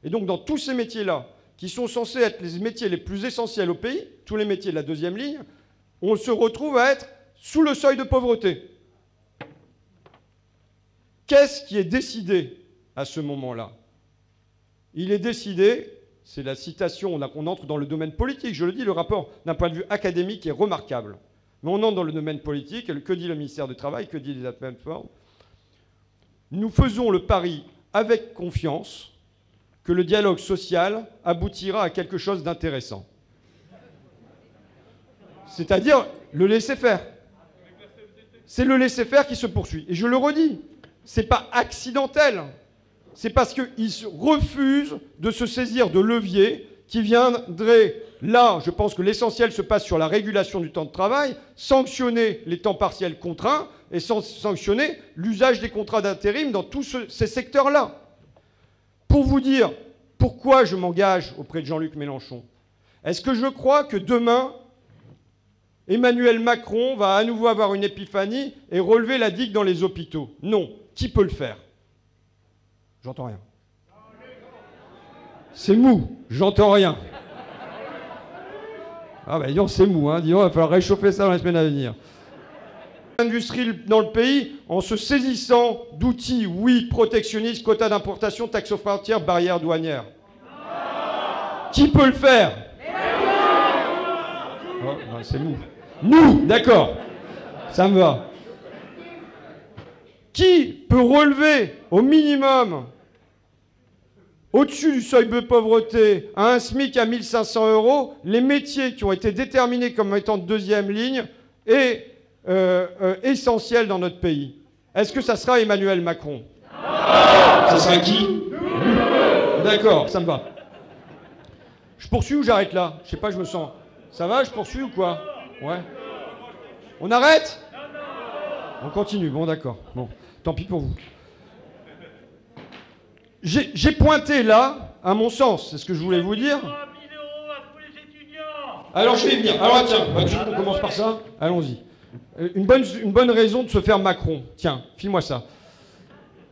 Et donc dans tous ces métiers-là, qui sont censés être les métiers les plus essentiels au pays, tous les métiers de la deuxième ligne, on se retrouve à être sous le seuil de pauvreté. Qu'est-ce qui est décidé à ce moment-là? Il est décidé, c'est la citation, on entre dans le domaine politique, je le dis, le rapport d'un point de vue académique est remarquable. Mais on entre dans le domaine politique, et que dit le ministère du Travail, que dit les plateformes? Nous faisons le pari avec confiance que le dialogue social aboutira à quelque chose d'intéressant. C'est-à-dire le laisser-faire. C'est le laisser-faire qui se poursuit. Et je le redis, ce n'est pas accidentel. C'est parce qu'ils refusent de se saisir de leviers qui viendraient, là, je pense que l'essentiel se passe sur la régulation du temps de travail, sanctionner les temps partiels contraints et sanctionner l'usage des contrats d'intérim dans tous ces secteurs-là. Pour vous dire pourquoi je m'engage auprès de Jean-Luc Mélenchon, est-ce que je crois que demain, Emmanuel Macron va à nouveau avoir une épiphanie et relever la digue dans les hôpitaux? Non. Qui peut le faire? J'entends rien. C'est mou, j'entends rien. Ah ben disons, c'est mou, hein. Disons, il va falloir réchauffer ça dans les semaines à venir. L'industrie dans le pays, en se saisissant d'outils, oui, protectionnistes, quotas d'importation, taxes aux frontières, barrières douanières. Qui peut le faire? Oh, non, c'est mou. Nous, d'accord, ça me va. Qui peut relever au minimum, au-dessus du seuil de pauvreté, à un SMIC à 1 500 €, les métiers qui ont été déterminés comme étant de deuxième ligne et essentiels dans notre pays? Est-ce que ça sera Emmanuel Macron? Ça sera qui? D'accord, ça me va. Je poursuis ou j'arrête là? Je sais pas, je me sens... Ça va, je poursuis ou quoi? Ouais. On arrête? On continue, bon d'accord. Bon, tant pis pour vous. J'ai pointé là, à mon sens, c'est ce que je voulais vous dire. Alors je vais y venir. Alors tiens, on commence par ça. Allons-y. Une bonne raison de se faire Macron. Tiens, file-moi ça.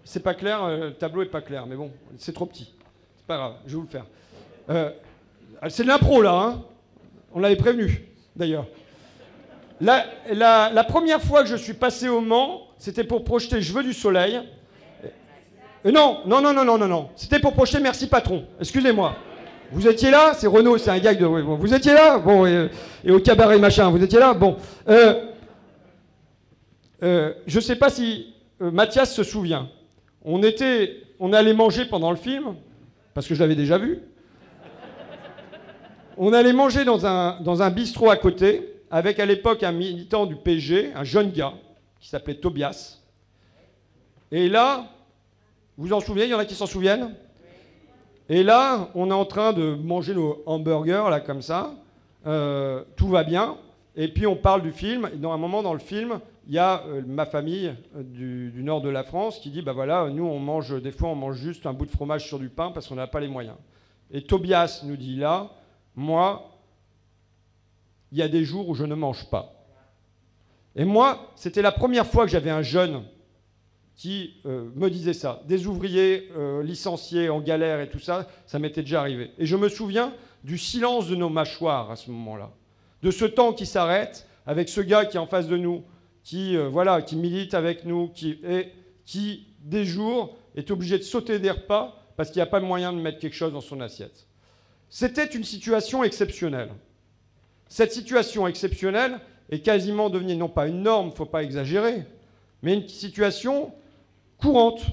C'est pas clair, le tableau est pas clair, mais bon, c'est trop petit. C'est pas grave, je vais vous le faire. C'est de l'impro là, hein. On l'avait prévenu, d'ailleurs. La première fois que je suis passé au Mans, c'était pour projeter Je veux du soleil. Non. C'était pour projeter Merci Patron. Excusez-moi. Vous étiez là? C'est Renaud, c'est un gag de... Bon, vous étiez là? Bon, et au cabaret machin, vous étiez là? Bon. Je sais pas si Mathias se souvient. On allait manger pendant le film, parce que je l'avais déjà vu. On allait manger dans un bistrot à côté, avec à l'époque un militant du PSG, un jeune gars, qui s'appelait Tobias. Et là, vous vous en souvenez? Il y en a qui s'en souviennent? Et là, on est en train de manger nos hamburgers, là, comme ça. Tout va bien. Et puis, on parle du film. Et dans un moment, dans le film, il y a ma famille du nord de la France qui dit, bah voilà, nous, des fois, on mange juste un bout de fromage sur du pain parce qu'on n'a pas les moyens. Et Tobias nous dit là, moi, il y a des jours où je ne mange pas. Et moi, c'était la première fois que j'avais un jeune qui me disait ça. Des ouvriers licenciés en galère et tout ça, ça m'était déjà arrivé. Et je me souviens du silence de nos mâchoires à ce moment-là. De ce temps qui s'arrête avec ce gars qui est en face de nous, qui milite avec nous, qui, des jours, est obligé de sauter des repas parce qu'il n'y a pas le moyen de mettre quelque chose dans son assiette. C'était une situation exceptionnelle. Cette situation exceptionnelle est quasiment devenue, non pas une norme, il ne faut pas exagérer, mais une situation courante.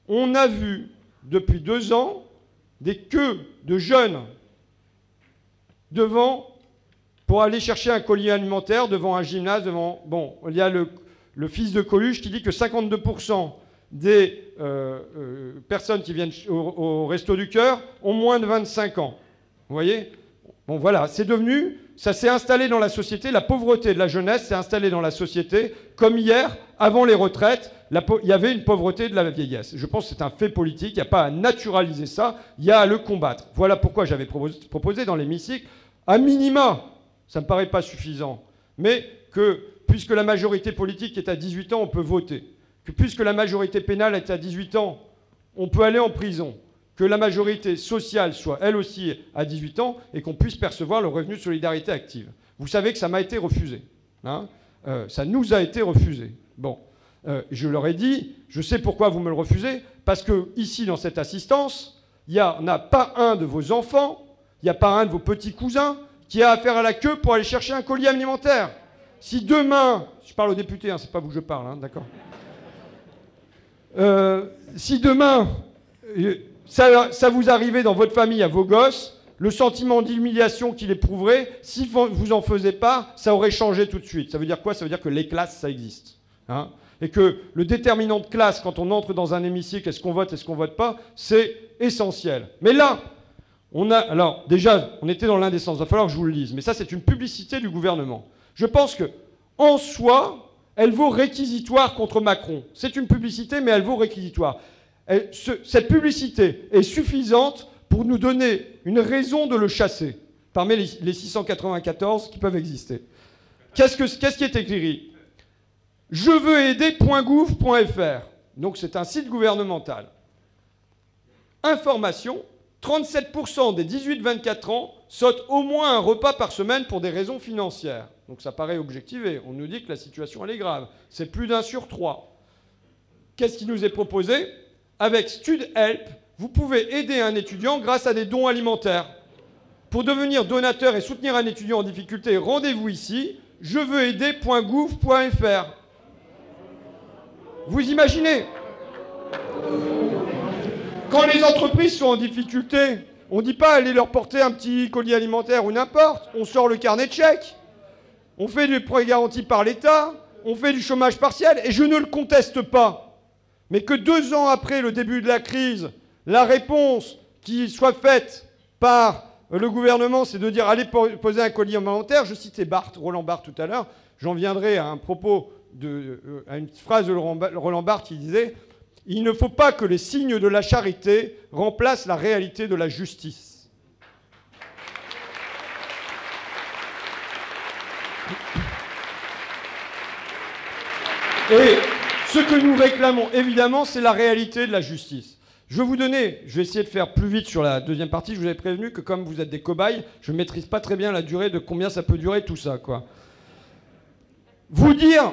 On a vu, depuis 2 ans, des queues de jeunes pour aller chercher un colis alimentaire devant un gymnase, Bon, il y a le fils de Coluche qui dit que 52% des personnes qui viennent au Resto du Cœur ont moins de 25 ans. Vous voyez? Bon, voilà, ça s'est installé dans la société, la pauvreté de la jeunesse s'est installée dans la société, comme hier, avant les retraites, il y avait une pauvreté de la vieillesse. Je pense que c'est un fait politique, il n'y a pas à naturaliser ça, il y a à le combattre. Voilà pourquoi j'avais proposé dans l'hémicycle, à minima, ça ne me paraît pas suffisant, mais que, puisque la majorité politique est à 18 ans, on peut voter, que puisque la majorité pénale est à 18 ans, on peut aller en prison, que la majorité sociale soit elle aussi à 18 ans et qu'on puisse percevoir le revenu de solidarité active. Vous savez que ça m'a été refusé. Hein, ça nous a été refusé. Bon, je leur ai dit, je sais pourquoi vous me le refusez, parce que ici, dans cette assistance, il n'y a pas un de vos enfants, il n'y a pas un de vos petits cousins qui a affaire à la queue pour aller chercher un colis alimentaire. Si demain, je parle aux députés, hein, c'est pas vous que je parle, hein, d'accord. Si demain... Ça vous arrivait dans votre famille, à vos gosses, le sentiment d'humiliation qu'il éprouverait, si vous en faisiez pas, ça aurait changé tout de suite. Ça veut dire quoi? Ça veut dire que les classes, ça existe. Hein, et que le déterminant de classe, quand on entre dans un hémicycle, est-ce qu'on vote, est-ce qu'on vote pas, c'est essentiel. Mais là, alors déjà, on était dans l'indécence, il va falloir que je vous le dise, mais ça, c'est une publicité du gouvernement. Je pense que, en soi, elle vaut réquisitoire contre Macron. C'est une publicité, mais elle vaut réquisitoire. Cette publicité est suffisante pour nous donner une raison de le chasser, parmi les 694 qui peuvent exister. Qu'est-ce qui est écrit? Je veux aider.gouv.fr. Donc c'est un site gouvernemental. Information, 37% des 18-24 ans sautent au moins un repas par semaine pour des raisons financières. Donc ça paraît objectivé. On nous dit que la situation elle est grave. C'est plus d'1 sur 3. Qu'est-ce qui nous est proposé? Avec StudHelp, vous pouvez aider un étudiant grâce à des dons alimentaires. Pour devenir donateur et soutenir un étudiant en difficulté, rendez-vous ici, jeveuxaider.gouv.fr. Vous imaginez? Quand les entreprises sont en difficulté, on ne dit pas allez leur porter un petit colis alimentaire ou n'importe, on sort le carnet de chèques, on fait des prêts garantis par l'État, on fait du chômage partiel, et je ne le conteste pas. Mais que 2 ans après le début de la crise, la réponse qui soit faite par le gouvernement, c'est de dire allez poser un colis alimentaire. Je citais Roland Barthes tout à l'heure. J'en viendrai à un propos à une phrase de Roland Barthes qui disait « Il ne faut pas que les signes de la charité remplacent la réalité de la justice ». Et ce que nous réclamons, évidemment, c'est la réalité de la justice. Je vais essayer de faire plus vite sur la deuxième partie. Je vous avais prévenu que comme vous êtes des cobayes, je ne maîtrise pas très bien la durée de combien ça peut durer tout ça, quoi. Vous dire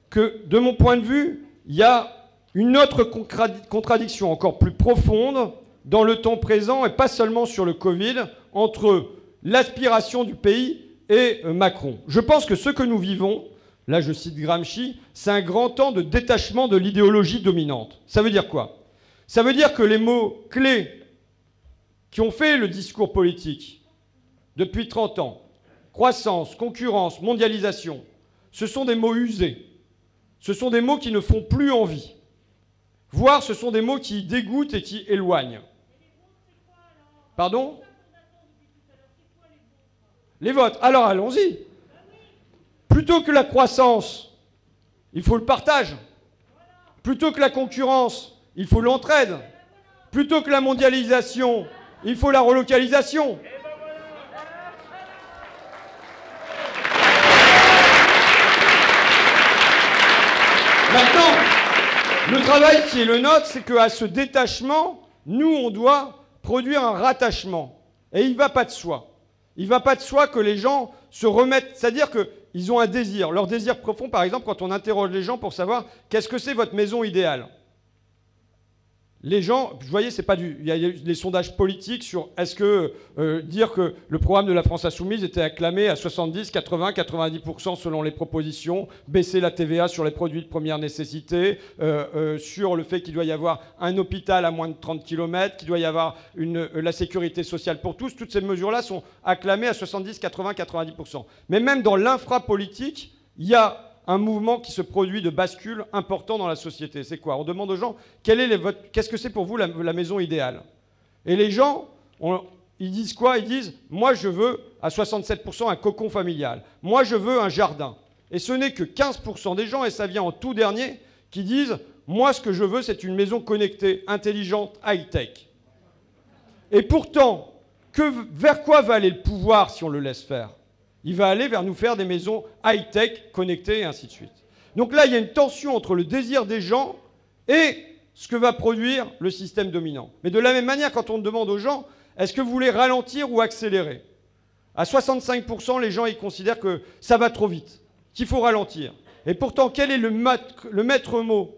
que, de mon point de vue, il y a une autre contradiction encore plus profonde dans le temps présent, et pas seulement sur le Covid, entre l'aspiration du pays et Macron. Je pense que ce que nous vivons, là je cite Gramsci, c'est un grand temps de détachement de l'idéologie dominante. Ça veut dire quoi ? Ça veut dire que les mots clés qui ont fait le discours politique depuis 30 ans, croissance, concurrence, mondialisation, ce sont des mots usés. Ce sont des mots qui ne font plus envie. Voire ce sont des mots qui dégoûtent et qui éloignent. Pardon ? Les votes. Alors allons-y. Plutôt que la croissance, il faut le partage. Plutôt que la concurrence, il faut l'entraide. Plutôt que la mondialisation, il faut la relocalisation. Maintenant, le travail qui est le nôtre, c'est qu'à ce détachement, nous, on doit produire un rattachement. Et il ne va pas de soi. Il ne va pas de soi que les gens se remettent... C'est-à-dire qu'ils ont un désir. Leur désir profond, par exemple, quand on interroge les gens pour savoir qu'est-ce que c'est votre maison idéale. Les gens, vous voyez, c'est pas du... Il y a des sondages politiques sur est-ce que dire que le programme de la France Insoumise était acclamé à 70, 80, 90% selon les propositions, baisser la TVA sur les produits de première nécessité, sur le fait qu'il doit y avoir un hôpital à moins de 30 km, qu'il doit y avoir la sécurité sociale pour tous, toutes ces mesures-là sont acclamées à 70, 80, 90%. Mais même dans l'infrapolitique, il y a un mouvement qui se produit de bascule important dans la société. C'est quoi ? On demande aux gens, qu'est-ce que c'est pour vous la maison idéale ? Et les gens, ils disent quoi ? Ils disent, moi je veux à 67% un cocon familial. Moi je veux un jardin. Et ce n'est que 15% des gens, et ça vient en tout dernier, qui disent, moi ce que je veux c'est une maison connectée, intelligente, high-tech. Et pourtant, vers quoi va aller le pouvoir si on le laisse faire ? Il va aller vers nous faire des maisons high-tech, connectées, et ainsi de suite. Donc là, il y a une tension entre le désir des gens et ce que va produire le système dominant. Mais de la même manière, quand on demande aux gens, est-ce que vous voulez ralentir ou accélérer ? À 65%, les gens ils considèrent que ça va trop vite, qu'il faut ralentir. Et pourtant, quel est le maître mot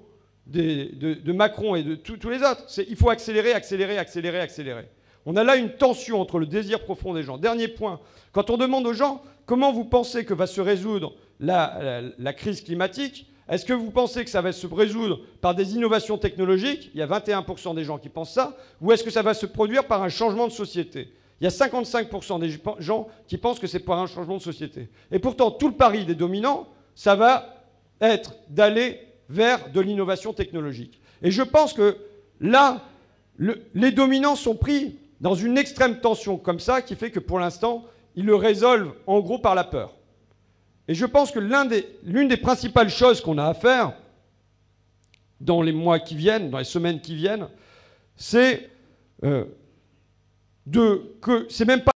de Macron et de tous les autres ? C'est il faut accélérer, accélérer, accélérer, accélérer. On a là une tension entre le désir profond des gens. Dernier point, quand on demande aux gens comment vous pensez que va se résoudre la crise climatique, est-ce que vous pensez que ça va se résoudre par des innovations technologiques ? Il y a 21% des gens qui pensent ça. Ou est-ce que ça va se produire par un changement de société ? Il y a 55% des gens qui pensent que c'est par un changement de société. Et pourtant, tout le pari des dominants, ça va être d'aller vers de l'innovation technologique. Et je pense que là, les dominants sont pris dans une extrême tension comme ça, qui fait que pour l'instant, ils le résolvent en gros par la peur. Et je pense que l'une des principales choses qu'on a à faire dans les mois qui viennent, dans les semaines qui viennent, c'est que c'est même pas